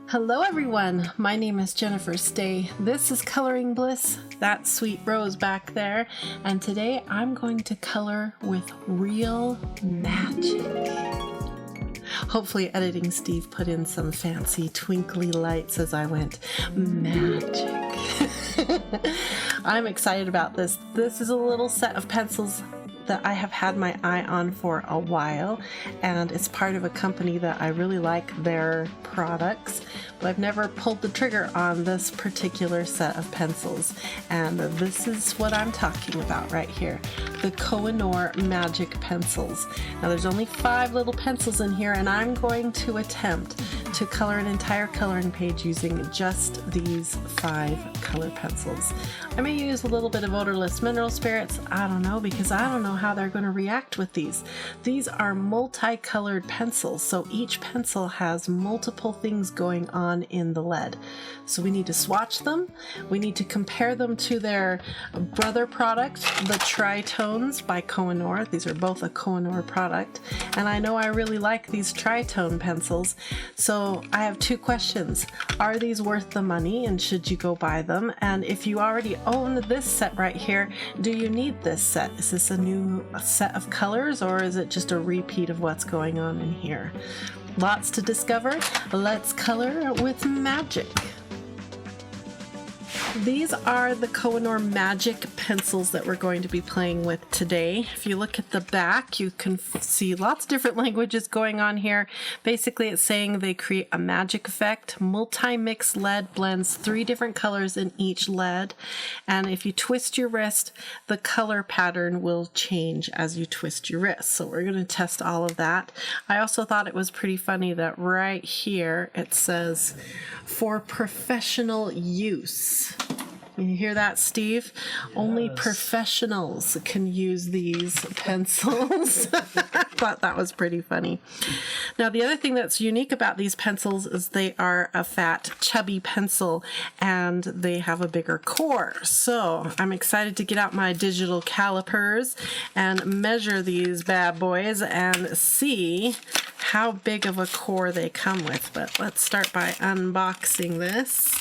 Hello everyone, my name is Jennifer Stay. This is Coloring Bliss, that's Sweet Rose back there, and today I'm going to color with real magic. Hopefully Editing Steve put in some fancy twinkly lights as I went magic. I'm excited about this. This is a little set of pencils that I have had my eye on for a while, and it's part of a company that I really like their products, but I've never pulled the trigger on this particular set of pencils, and this is what I'm talking about right here, the Koh-i-Noor Magic pencils. Now there's only 5 little pencils in here, and I'm going to attempt to color an entire coloring page using just these 5 color pencils. I may use a little bit of Odorless mineral spirits, I don't know, because I don't know how they're going to react with these. These are multicolored pencils, so each pencil has multiple things going on in the lead. So we need to swatch them, we need to compare them to their brother product, the Tritones by Koh-i-Noor. These are both a Koh-i-Noor product, and I know I really like these Tritone pencils, so I have 2 questions. Are these worth the money, and should you go buy them? And if you already own this set right here, do you need this set? Is this a new set of colors, or is it just a repeat of what's going on in here? Lots to discover. Let's color with magic. These are the Koh-i-Noor Magic pencils that we're going to be playing with today. If you look at the back, you can see lots of different languages going on here. Basically, it's saying they create a magic effect. Multi-mix lead blends 3 different colors in each lead. And if you twist your wrist, the color pattern will change as you twist your wrist. So we're going to test all of that. I also thought it was pretty funny that right here it says, for professional use. You hear that, Steve? Yes. Only professionals can use these pencils. I thought that was pretty funny. Now, the other thing that's unique about these pencils is they are a fat, chubby pencil, and they have a bigger core. So I'm excited to get out my digital calipers and measure these bad boys and see how big of a core they come with. But let's start by unboxing this.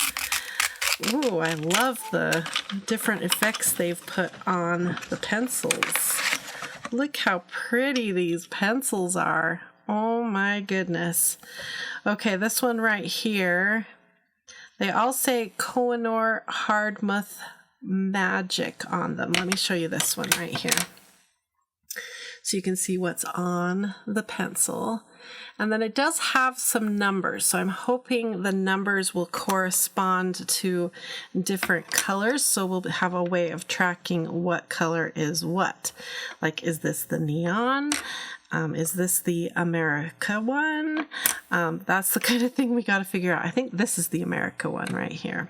Ooh, I love the different effects they've put on the pencils. Look how pretty these pencils are. Oh my goodness. Okay, this one right here, they all say Koh-i-Noor Hardmouth Magic on them. Let me show you this one right here, so you can see what's on the pencil. And then it does have some numbers, so I'm hoping the numbers will correspond to different colors, so we'll have a way of tracking what color is what. Like, is this the neon? Is this the America one? That's the kind of thing we got to figure out. I think this is the America one right here.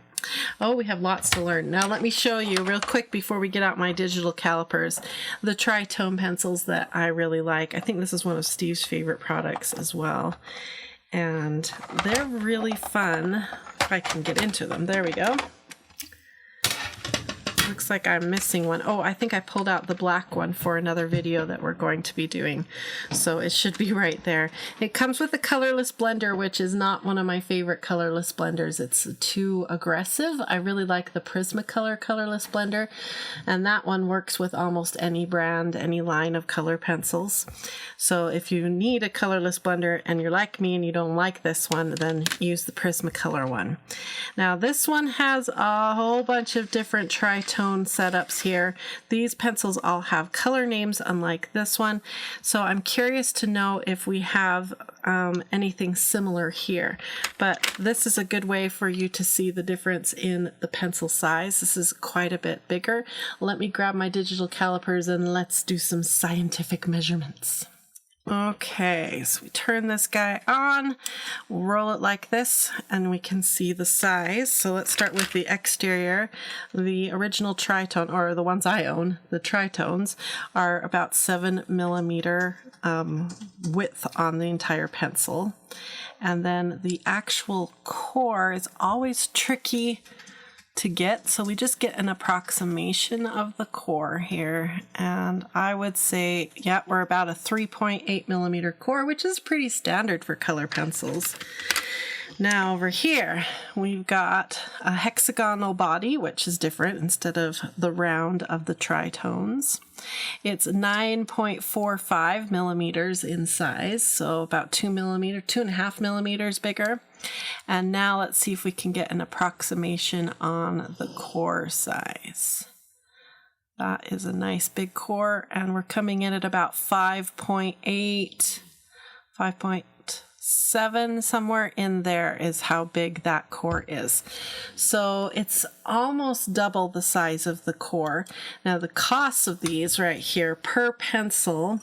Oh, we have lots to learn. Now let me show you real quick before we get out my digital calipers, the Tritone pencils that I really like. I think this is one of Steve's favorite products as well. And they're really fun. If I can get into them. There we go. Looks like I'm missing one. Oh, I think I pulled out the black one for another video that we're going to be doing. So it should be right there. It comes with a colorless blender, which is not one of my favorite colorless blenders. It's too aggressive. I really like the Prismacolor colorless blender, and that one works with almost any brand, any line of color pencils. So if you need a colorless blender and you're like me and you don't like this one, then use the Prismacolor one. Now this one has a whole bunch of different Tritone setups here. These pencils all have color names, unlike this one. So I'm curious to know if we have anything similar here. But this is a good way for you to see the difference in the pencil size. This is quite a bit bigger. Let me grab my digital calipers and let's do some scientific measurements. Okay, so we turn this guy on, we'll roll it like this, and we can see the size. So let's start with the exterior. The original Tritone, or the ones I own, the Tritones, are about 7 millimeter width on the entire pencil. And then the actual core is always tricky to get, so we just get an approximation of the core here, and I would say, yeah, we're about a 3.8 millimeter core, which is pretty standard for color pencils. Now over here, we've got a hexagonal body, which is different instead of the round of the Tritones. It's 9.45 millimeters in size, so about 2.5 millimeters bigger. And now let's see if we can get an approximation on the core size. That is a nice big core, and we're coming in at about 5.8, 5.7, somewhere in there is how big that core is. So it's almost double the size of the core. Now the cost of these right here per pencil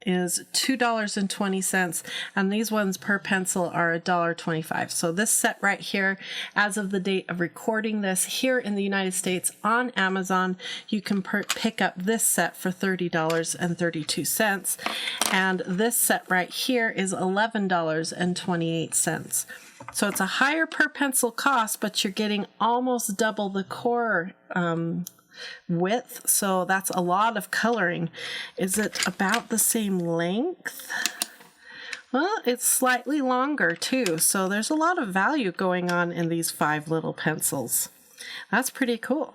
is $2.20, and these ones per pencil are $1.25. So this set right here, as of the date of recording this here in the United States on Amazon, you can pick up this set for $30.32, and this set right here is $11.28. So it's a higher per pencil cost, but you're getting almost double the core width, so that's a lot of coloring. Is it about the same length? Well, it's slightly longer too, so there's a lot of value going on in these 5 little pencils. That's pretty cool.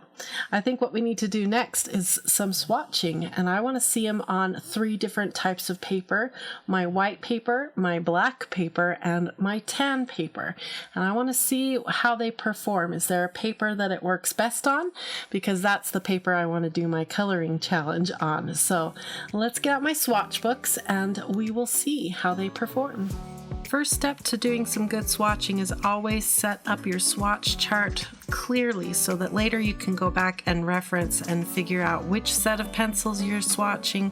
I think what we need to do next is some swatching, and I want to see them on 3 different types of paper: my white paper, my black paper, and my tan paper. And I want to see how they perform. Is there a paper that it works best on? Because that's the paper I want to do my coloring challenge on. So let's get out my swatch books and we will see how they perform. First step to doing some good swatching is always set up your swatch chart clearly so that later you can go back and reference and figure out which set of pencils you're swatching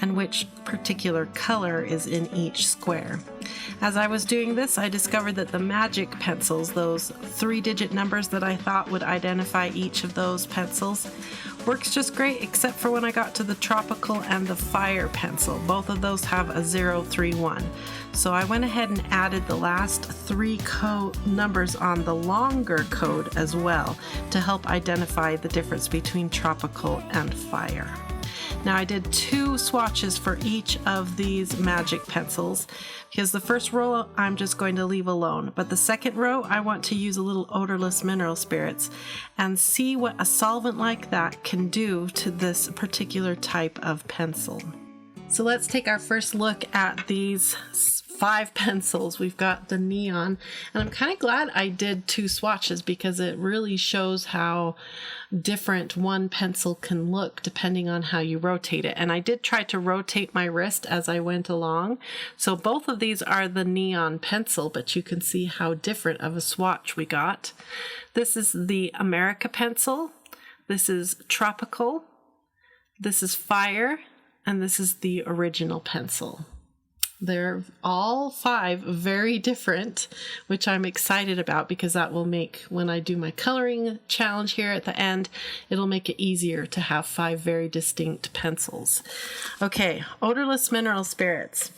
and which particular color is in each square. As I was doing this, I discovered that the Magic pencils, those 3-digit numbers that I thought would identify each of those pencils, works just great, except for when I got to the Tropical and the Fire pencil. Both of those have a 031. So I went ahead and added the last 3 numbers on the longer code as well to help identify the difference between Tropical and Fire. Now I did 2 swatches for each of these Magic pencils because the first row I'm just going to leave alone, but the second row I want to use a little odorless mineral spirits and see what a solvent like that can do to this particular type of pencil. So let's take our first look at these 5 pencils. We've got the neon, and I'm kind of glad I did 2 swatches because it really shows how different one pencil can look depending on how you rotate it. And I did try to rotate my wrist as I went along. So both of these are the neon pencil, but you can see how different of a swatch we got. This is the America pencil. This is Tropical. This is Fire. And this is the original pencil. They're all 5 very different, which I'm excited about because that will make, when I do my coloring challenge here at the end, it'll make it easier to have 5 very distinct pencils. Okay, odorless mineral spirits.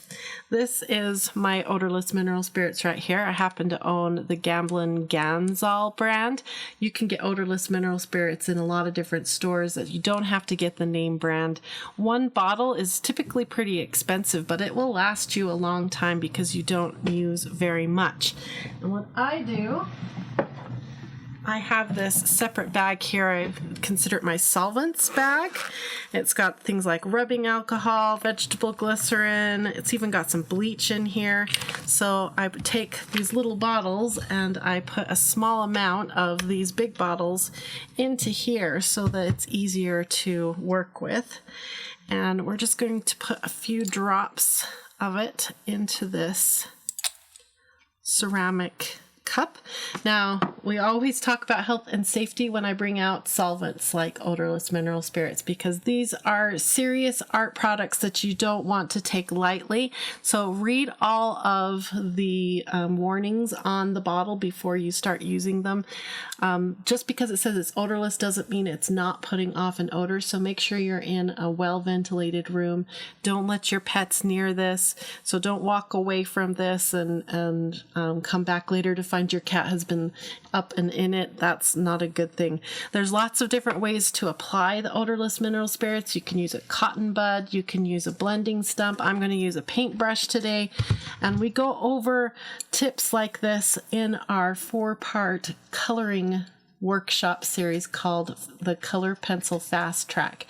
This is my odorless mineral spirits right here. I happen to own the Gamblin Gamsol brand. You can get odorless mineral spirits in a lot of different stores that you don't have to get the name brand. One bottle is typically pretty expensive, but it will last you a long time because you don't use very much. And what I do, I have this separate bag here. I consider it my solvents bag. It's got things like rubbing alcohol, vegetable glycerin. It's even got some bleach in here. So I take these little bottles and I put a small amount of these big bottles into here so that it's easier to work with. And we're just going to put a few drops of it into this ceramic cup. Now, we always talk about health and safety when I bring out solvents like odorless mineral spirits because these are serious art products that you don't want to take lightly. So read all of the warnings on the bottle before you start using them. Just because it says it's odorless doesn't mean it's not putting off an odor. So make sure you're in a well-ventilated room. Don't let your pets near this. So don't walk away from this and come back later to find find your cat has been up and in it, that's not a good thing. There's lots of different ways to apply the odorless mineral spirits. You can use a cotton bud, you can use a blending stump. I'm going to use a paintbrush today, and we go over tips like this in our 4-part coloring workshop series called the Color Pencil Fast Track.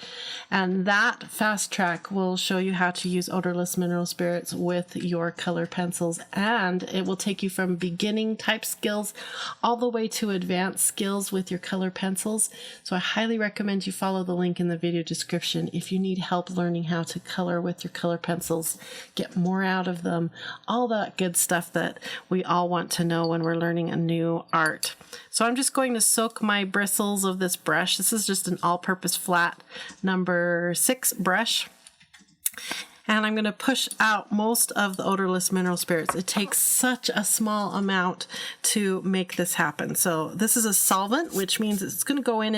And that fast track will show you how to use odorless mineral spirits with your color pencils, and it will take you from beginning type skills all the way to advanced skills with your color pencils. So I highly recommend you follow the link in the video description if you need help learning how to color with your color pencils, get more out of them, all that good stuff that we all want to know when we're learning a new art. So I'm just going to soak my bristles of this brush. This is just an all-purpose flat number 6 brush. And I'm going to push out most of the odorless mineral spirits. It takes such a small amount to make this happen. So this is a solvent, which means it's going to go in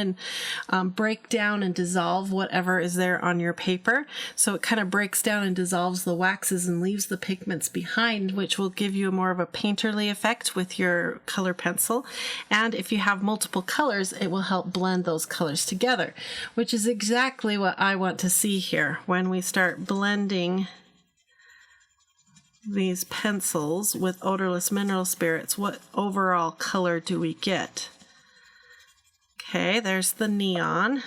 and break down and dissolve whatever is there on your paper. So it kind of breaks down and dissolves the waxes and leaves the pigments behind, which will give you more of a painterly effect with your color pencil. And if you have multiple colors, it will help blend those colors together, which is exactly what I want to see here when we start blending these pencils with odorless mineral spirits. What overall color do we get? Okay, there's the neon.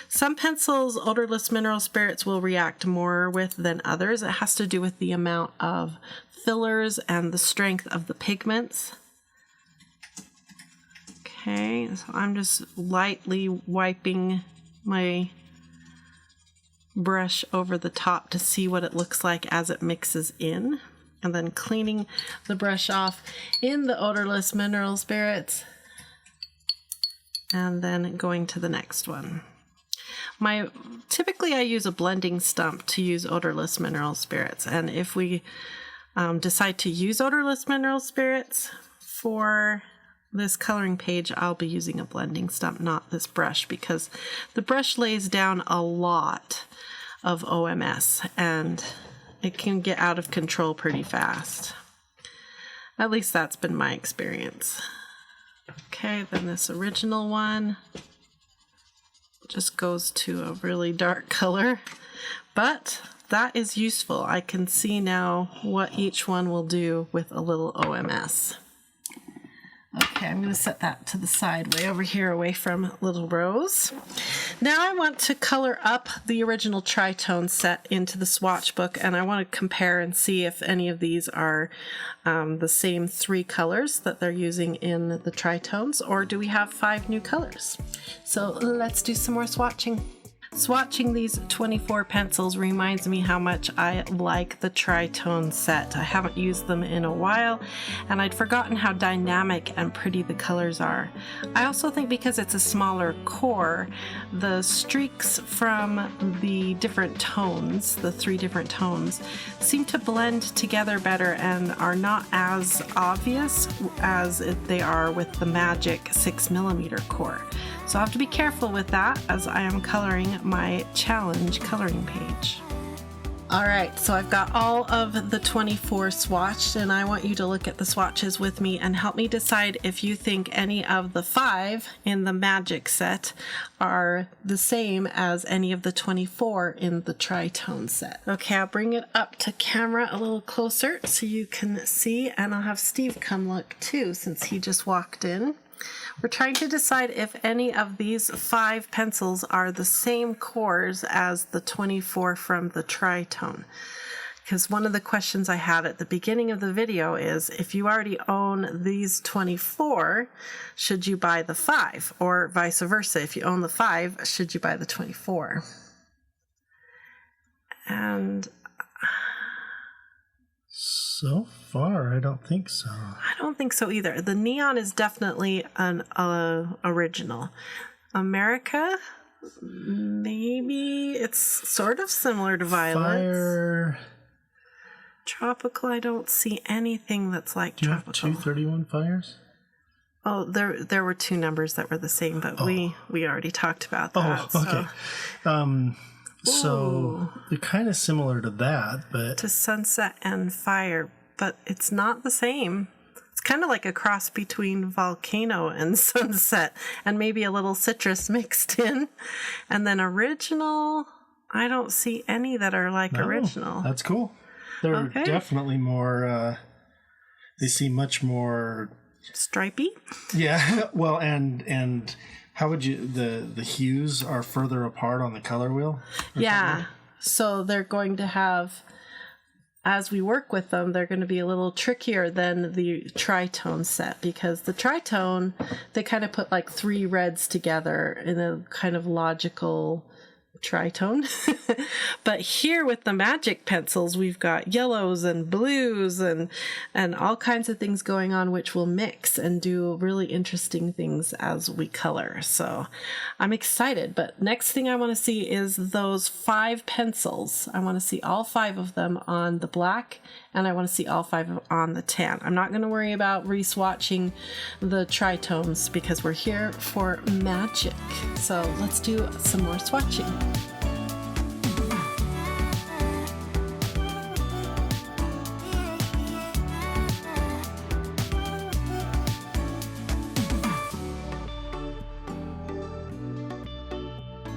Some pencils, odorless mineral spirits will react more with than others. It has to do with the amount of fillers and the strength of the pigments. Okay, so I'm just lightly wiping my brush over the top to see what it looks like as it mixes in, and then cleaning the brush off in the odorless mineral spirits, and then going to the next one. Typically I use a blending stump to use odorless mineral spirits, and if we decide to use odorless mineral spirits for this coloring page, I'll be using a blending stump, not this brush, because the brush lays down a lot of OMS and it can get out of control pretty fast. At least that's been my experience. Okay, then this original one just goes to a really dark color, but that is useful. I can see now what each one will do with a little OMS. Okay, I'm going to set that to the side way over here away from Little Rose. Now I want to color up the original Tritone set into the swatch book, and I want to compare and see if any of these are the same 3 colors that they're using in the Tritones, or do we have 5 new colors? So let's do some more swatching. Swatching these 24 pencils reminds me how much I like the Tritone set. I haven't used them in a while, and I'd forgotten how dynamic and pretty the colors are. I also think because it's a smaller core, the streaks from the different tones, the 3 different tones, seem to blend together better and are not as obvious as they are with the Magic 6mm core. So I have to be careful with that as I am coloring my challenge coloring page. All right, so I've got all of the 24 swatched, and I want you to look at the swatches with me and help me decide if you think any of the 5 in the Magic set are the same as any of the 24 in the Tritone set. Okay, I'll bring it up to camera a little closer so you can see, and I'll have Steve come look too since he just walked in. We're trying to decide if any of these 5 pencils are the same cores as the 24 from the Tritone. Because one of the questions I had at the beginning of the video is, if you already own these 24, should you buy the 5? Or vice versa, if you own the 5, should you buy the 24? And so far, I don't think so. I don't think so either. The neon is definitely an original. America, maybe it's sort of similar to Violet. Fire. Tropical, I don't see anything that's like Do you tropical. have 231 fires? Oh, there were 2 numbers that were the same, but we already talked about that. Oh, okay. So they're kind of similar to that, but to Sunset and Fire, but it's not the same. It's kind of like a cross between volcano and sunset, and maybe a little citrus mixed in. And then original, I don't see any that are like original. That's cool. They're definitely more, they seem much more... stripy? Yeah, well, and how would you... The hues are further apart on the color wheel? Yeah, so they're going to have... As we work with them, they're going to be a little trickier than the Tritone set, because the Tritone, they kind of put like 3 reds together in a kind of logical tritone. But here with the Magic pencils, we've got yellows and blues and all kinds of things going on, which will mix and do really interesting things as we color. So I'm excited. But next thing I want to see is those 5 pencils. I want to see all 5 of them on the black, and I want to see all 5 on the tan. I'm not going to worry about re-swatching the tritones because we're here for Magic. So let's do some more swatching.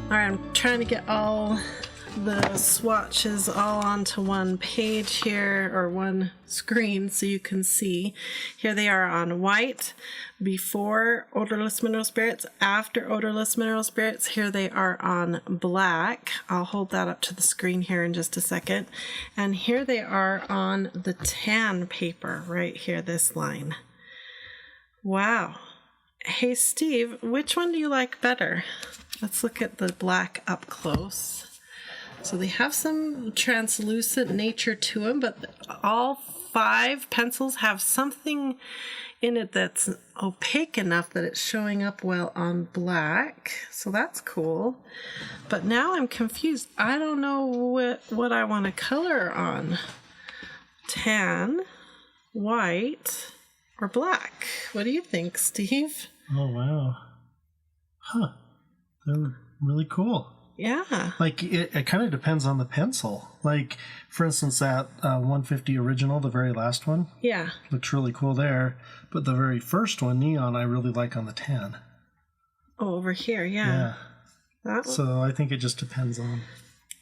All right, I'm trying to get all the swatches all onto one page here, or one screen, so you can see. Here they are on white, before Odorless Mineral Spirits, after Odorless Mineral Spirits. Here they are on black. I'll hold that up to the screen here in just a second. And here they are on the tan paper, right here, this line. Wow. Hey, Steve, which one do you like better? Let's look at the black up close. So they have some translucent nature to them, but all 5 pencils have something in it that's opaque enough that it's showing up well on black. So that's cool. But now I'm confused. I don't know what I want to color on. Tan, white, or black. What do you think, Steve? Oh, wow. Huh. They're really cool. Yeah. Like, it kind of depends on the pencil. Like, for instance, that 150 original, the very last one. Yeah. Looks really cool there. But the very first one, neon, I really like on the tan. Oh, over here, yeah. So I think it just depends on...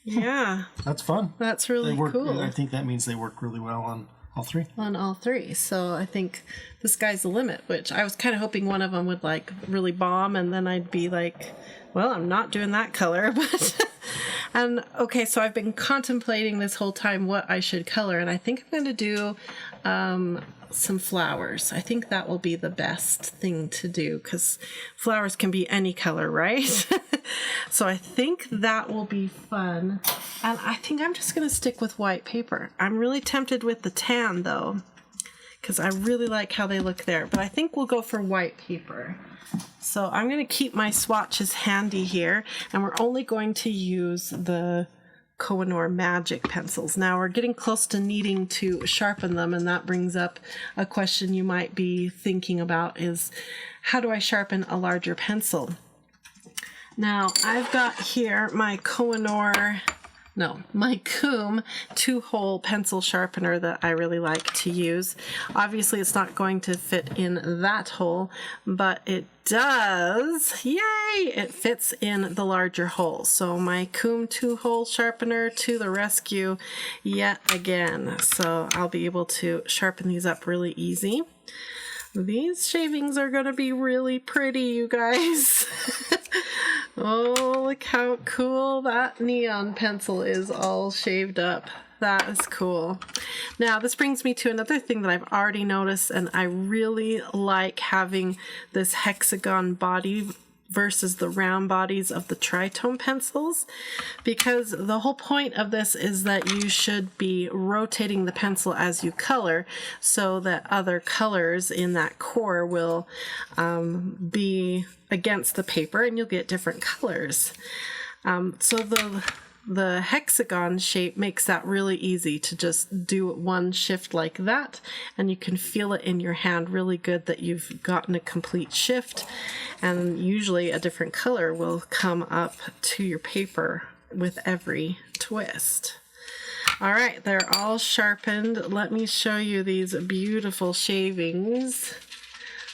Yeah. That's fun. That's really cool. I think that means they work really well on all 3. On all 3. So I think the sky's the limit, which I was kind of hoping one of them would like really bomb, and then I'd be like, well, I'm not doing that color. But and okay, so I've been contemplating this whole time what I should color, and I think I'm going to do some flowers. I think that will be the best thing to do, because flowers can be any color, right? So I think that will be fun. And I think I'm just going to stick with white paper. I'm really tempted with the tan, though, because I really like how they look there. But I think we'll go for white paper. So I'm going to keep my swatches handy here, and we're only going to use the Koh-i-Noor Magic pencils. Now we're getting close to needing to sharpen them, and that brings up a question you might be thinking about is, how do I sharpen a larger pencil? Now I've got here my my Koom 2-hole pencil sharpener that I really like to use. Obviously it's not going to fit in that hole, but it does, yay, it fits in the larger hole. So my Koom 2-hole sharpener to the rescue yet again. So I'll be able to sharpen these up really easy. These shavings are going to be really pretty, you guys. Oh, look how cool that neon pencil is all shaved up. That is cool. Now, this brings me to another thing that I've already noticed, and I really like having this hexagon body versus the round bodies of the Tritone pencils, because the whole point of this is that you should be rotating the pencil as you color so that other colors in that core will be against the paper and you'll get different colors. So the hexagon shape makes that really easy to just do one shift like that, and you can feel it in your hand really good that you've gotten a complete shift, and usually a different color will come up to your paper with every twist. All right, they're all sharpened. Let me show you these beautiful shavings.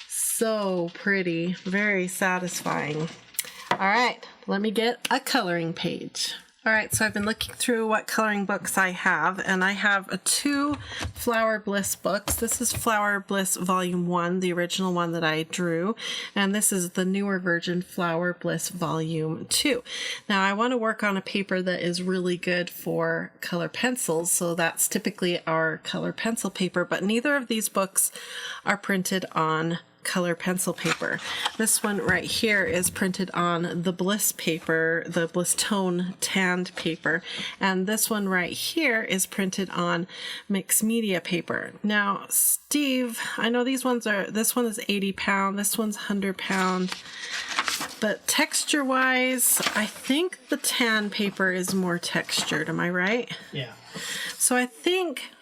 So pretty, very satisfying. All right, let me get a coloring page. All right, so I've been looking through what coloring books I have, and I have 2 Flower Bliss books. This is Flower Bliss Volume 1, the original one that I drew, and this is the newer version, Flower Bliss Volume 2. Now, I want to work on a paper that is really good for color pencils, so that's typically our color pencil paper, but neither of these books are printed on color pencil paper. This one right here is printed on the Bliss paper, the Bliss Tone tanned paper, and this one right here is printed on mixed media paper. Now, Steve, I know these ones are, this one is 80 pound, this one's 100 pound, but texture wise, I think the tan paper is more textured. Am I right? Yeah. So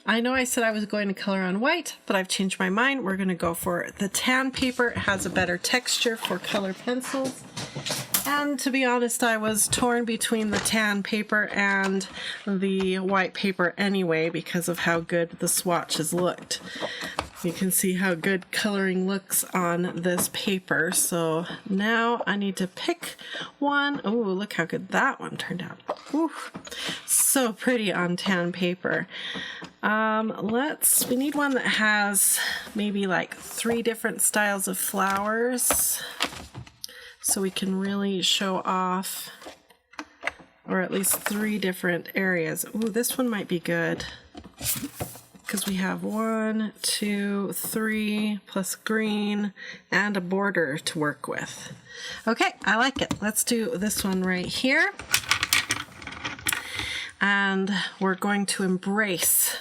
I know I said I was going to color on white, but I've changed my mind. We're going to go for the tan paper. It has a better texture for color pencils. And to be honest, I was torn between the tan paper and the white paper anyway because of how good the swatches looked. You can see how good coloring looks on this paper. So now I need to pick one. Oh, look how good that one turned out. Ooh, so pretty on tan paper. We need one that has maybe like 3 different styles of flowers so we can really show off, or at least 3 different areas. Ooh, this one might be good because we have 1, 2, 3 plus green and a border to work with. Okay, I like it. Let's do this one right here. And we're going to embrace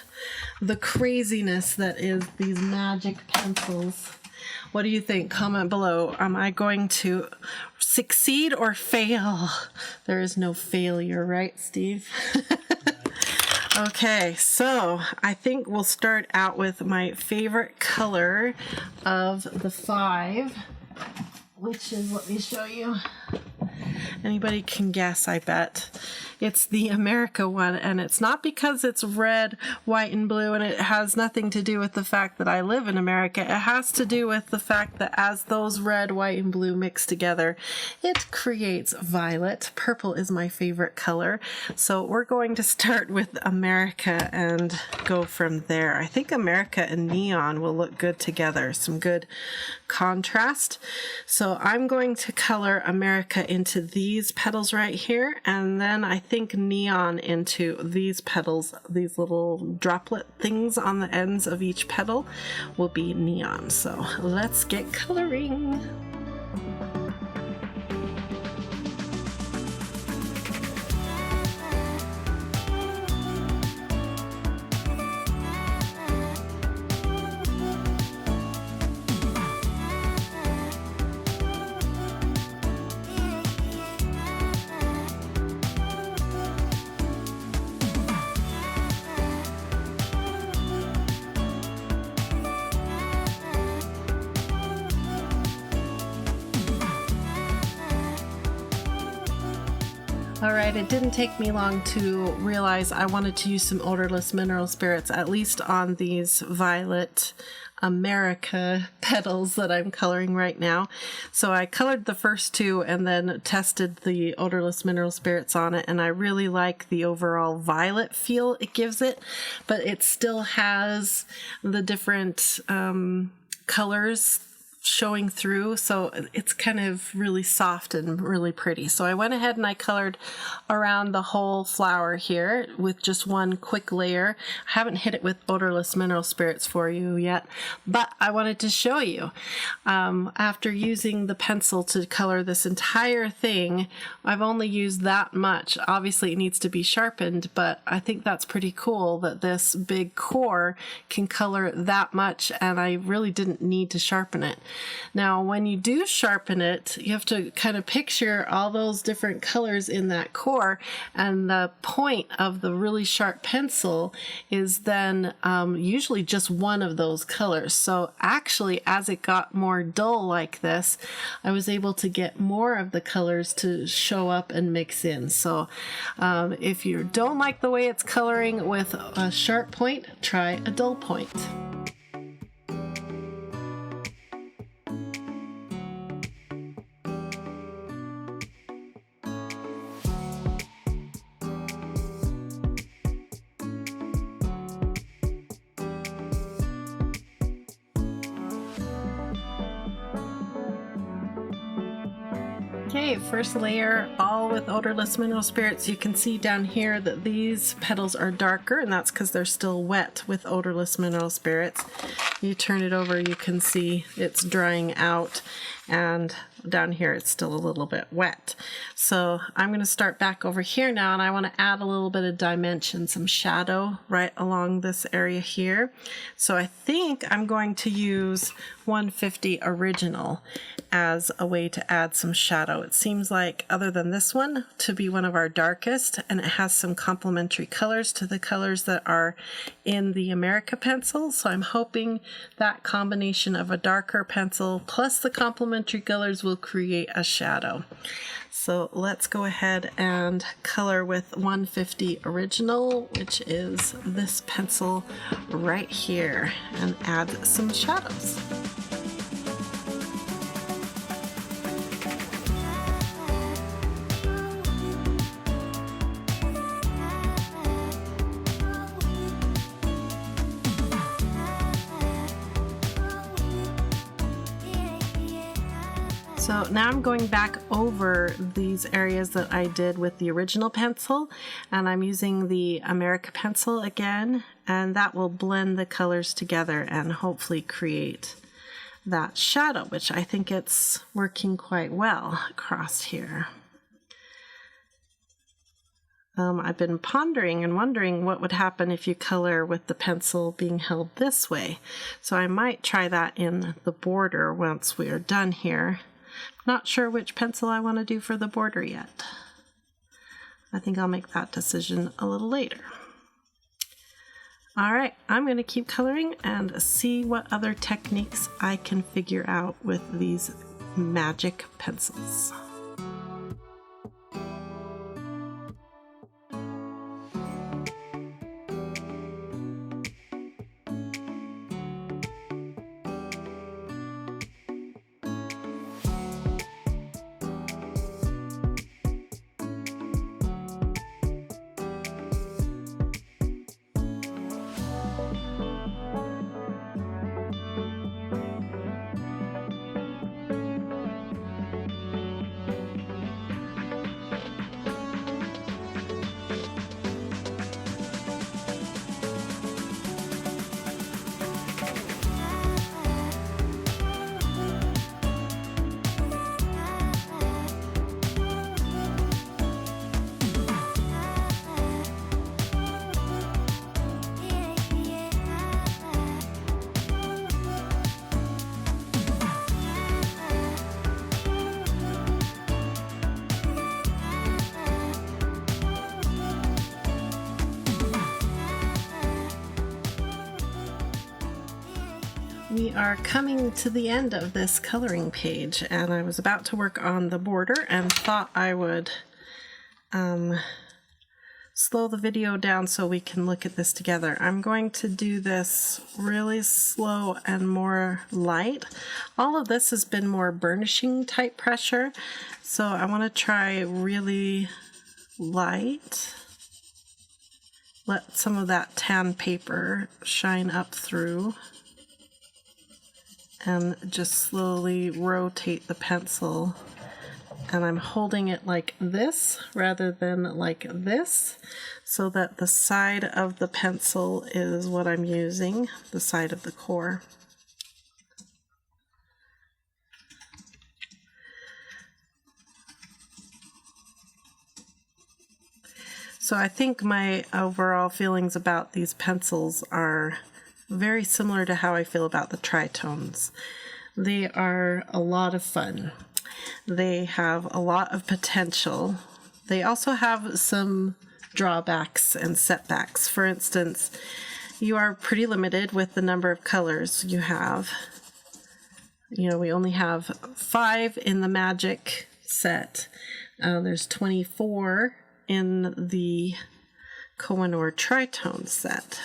the craziness that is these magic pencils. What do you think? Comment below. Am I going to succeed or fail? There is no failure, right, Steve? Okay, so I think we'll start out with my favorite color of the 5, which is, let me show you. Anybody can guess, I bet. It's the America one, and it's not because it's red, white, and blue, and it has nothing to do with the fact that I live in America. It has to do with the fact that as those red, white, and blue mix together, it creates violet. Purple is my favorite color, so we're going to start with America and go from there. I think America and neon will look good together, some good contrast. So I'm going to color America into these petals right here, and then I think neon into these petals. These little droplet things on the ends of each petal will be neon. So let's get coloring. Alright, it didn't take me long to realize I wanted to use some odorless mineral spirits, at least on these violet America petals that I'm coloring right now. So I colored the first 2 and then tested the odorless mineral spirits on it, and I really like the overall violet feel it gives it, but it still has the different colors showing through, so it's kind of really soft and really pretty. So I went ahead and I colored around the whole flower here with just one quick layer. I haven't hit it with odorless mineral spirits for you yet, but I wanted to show you. After using the pencil to color this entire thing, I've only used that much. Obviously it needs to be sharpened, but I think that's pretty cool that this big core can color that much, and I really didn't need to sharpen it. Now, when you do sharpen it, you have to kind of picture all those different colors in that core, and the point of the really sharp pencil is then usually just one of those colors. So actually, as it got more dull like this, I was able to get more of the colors to show up and mix in. So if you don't like the way it's coloring with a sharp point, try a dull point. Okay, first layer, all with odorless mineral spirits. You can see down here that these petals are darker, and that's because they're still wet with odorless mineral spirits. You turn it over, you can see it's drying out, and down here it's still a little bit wet. So I'm going to start back over here now, and I want to add a little bit of dimension, some shadow right along this area here. So I think I'm going to use 150 Original as a way to add some shadow. It seems like, other than this one, to be one of our darkest, and it has some complementary colors to the colors that are in the America pencil. So I'm hoping that combination of a darker pencil plus the complementary colors will create a shadow. So let's go ahead and color with 150 Original, which is this pencil right here, and add some shadows. So now I'm going back over these areas that I did with the original pencil, and I'm using the America pencil again, and that will blend the colors together and hopefully create that shadow, which I think it's working quite well across here. I've been pondering and wondering what would happen if you color with the pencil being held this way. So I might try that in the border once we are done here. Not sure which pencil I want to do for the border yet. I think I'll make that decision a little later. All right, I'm going to keep coloring and see what other techniques I can figure out with these magic pencils. We are coming to the end of this coloring page, and I was about to work on the border and thought I would slow the video down so we can look at this together. I'm going to do this really slow and more light. All of this has been more burnishing type pressure, so I want to try really light. Let some of that tan paper shine up through, and just slowly rotate the pencil, and I'm holding it like this rather than like this, so that the side of the pencil is what I'm using, the side of the core. So I think my overall feelings about these pencils are very similar to how I feel about the Tritones. They are a lot of fun. They have a lot of potential. They also have some drawbacks and setbacks. For instance, you are pretty limited with the number of colors you have. You know, we only have 5 in the Magic set. There's 24 in the Koh-i-Noor Tri-Tone set.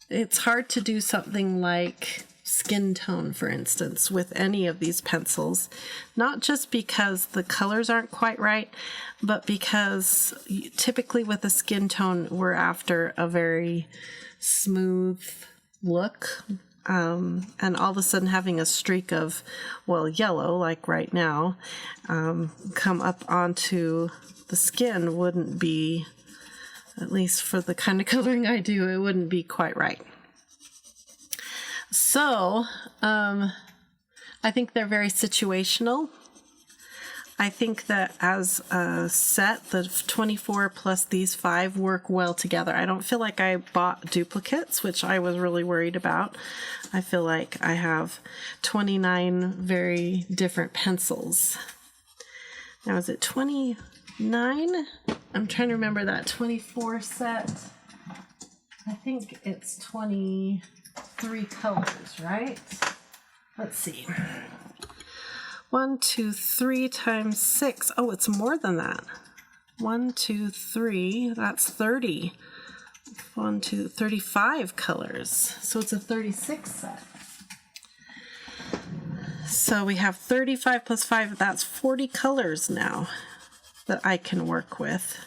It's hard to do something like skin tone, for instance, with any of these pencils, not just because the colors aren't quite right, but because typically with a skin tone, we're after a very smooth look. And all of a sudden having a streak of, well, yellow, like right now, come up onto the skin wouldn't be, at least for the kind of coloring I do, it wouldn't be quite right. So, I think they're very situational. I think that as a set, the 24 plus these 5 work well together. I don't feel like I bought duplicates, which I was really worried about. I feel like I have 29 very different pencils. Now, is it 29? I'm trying to remember that 24 set. I think it's 23 colors, right? Let's see. 1, 2, 3 times 6. Oh, it's more than that. 1, 2, 3. That's 30. 1, 2, 35 colors. So it's a 36 set. So we have 35 plus 5. That's 40 colors now that I can work with.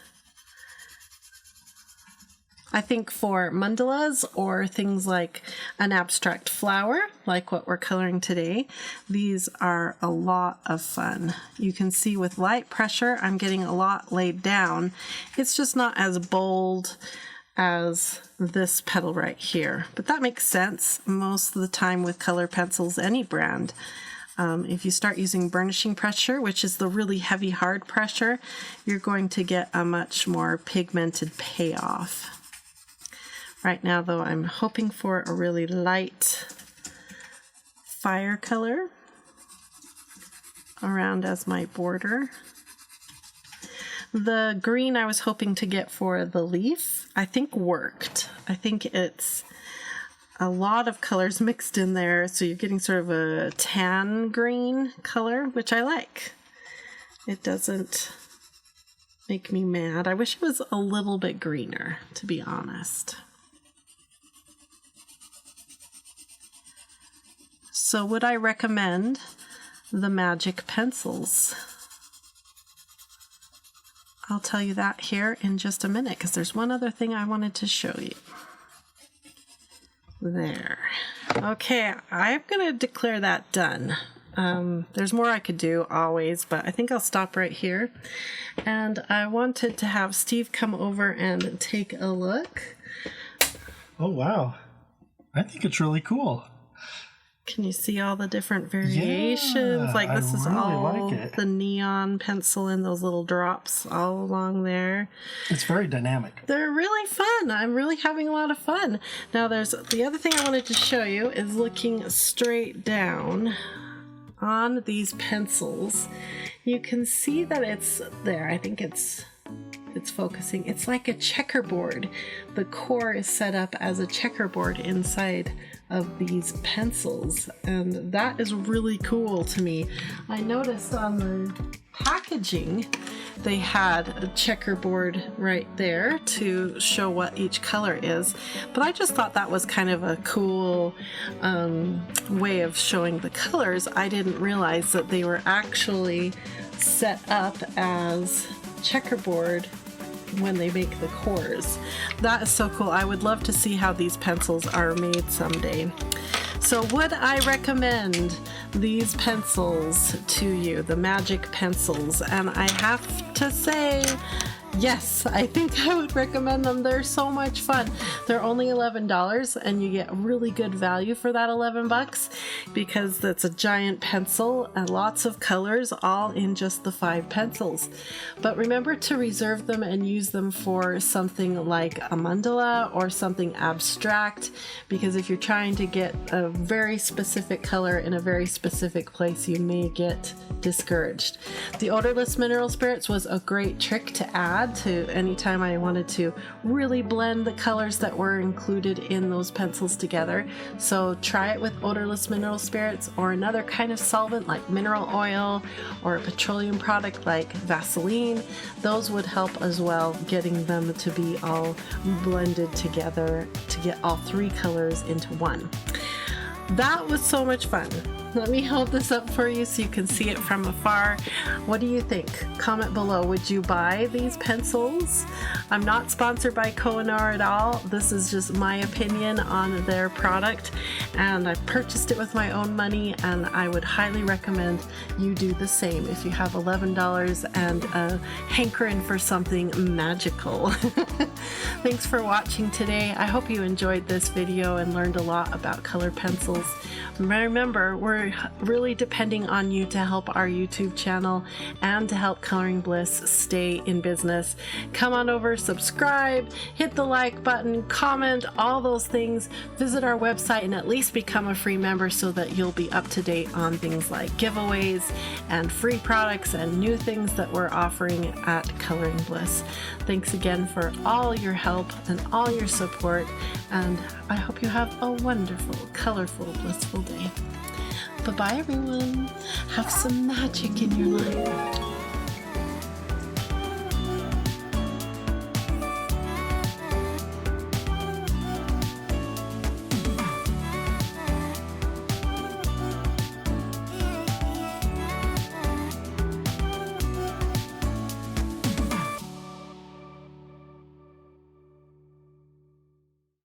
I think for mandalas or things like an abstract flower, like what we're coloring today, these are a lot of fun. You can see with light pressure, I'm getting a lot laid down. It's just not as bold as this petal right here, but that makes sense most of the time with color pencils, any brand. If you start using burnishing pressure, which is the really heavy, hard pressure, you're going to get a much more pigmented payoff. Right now, though, I'm hoping for a really light fire color around as my border. The green I was hoping to get for the leaf, I think worked. I think it's a lot of colors mixed in there, so you're getting sort of a tan green color, which I like. It doesn't make me mad. I wish it was a little bit greener, to be honest. So would I recommend the Magic pencils? I'll tell you that here in just a minute, because there's one other thing I wanted to show you. There. Okay, I'm going to declare that done. There's more I could do always, but I think I'll stop right here. And I wanted to have Steve come over and take a look. Oh, wow. I think it's really cool. Can you see all the different variations? Yeah, like this is really all like the neon pencil and those little drops all along there. It's very dynamic. They're really fun. I'm really having a lot of fun. Now there's the other thing I wanted to show you is looking straight down on these pencils. You can see that it's there. I think it's focusing. It's like a checkerboard. The core is set up as a checkerboard inside of these pencils, and that is really cool to me. I noticed on the packaging they had a checkerboard right there to show what each color is, but I just thought that was kind of a cool way of showing the colors. I didn't realize that they were actually set up as checkerboard when they make the cores. That is so cool. I would love to see how these pencils are made someday. So would I recommend these pencils to you, the Magic pencils? And I have to to say, yes, I think I would recommend them. They're so much fun. They're only $11 and you get really good value for that 11 bucks because that's a giant pencil and lots of colors all in just the 5 pencils. But remember to reserve them and use them for something like a mandala or something abstract, because if you're trying to get a very specific color in a very specific place, you may get discouraged. The odorless mineral spirits was a great trick to add to anytime I wanted to really blend the colors that were included in those pencils together. So try it with odorless mineral spirits or another kind of solvent like mineral oil or a petroleum product like Vaseline. Those would help as well, getting them to be all blended together to get all 3 colors into one. That was so much fun. Let me hold this up for you so you can see it from afar. What do you think? Comment below. Would you buy these pencils? I'm not sponsored by Koh-i-Noor at all. This is just my opinion on their product, and I purchased it with my own money, and I would highly recommend you do the same if you have $11 and a hankering for something magical. Thanks for watching today. I hope you enjoyed this video and learned a lot about colored pencils. Remember, we're really depending on you to help our YouTube channel and to help Coloring Bliss stay in business. Come on over, subscribe, hit the like button, comment, all those things. Visit our website and at least become a free member so that you'll be up to date on things like giveaways and free products and new things that we're offering at Coloring Bliss. Thanks again for all your help and all your support, and I hope you have a wonderful, colorful, blissful day. Bye-bye, everyone. Have some magic in your life.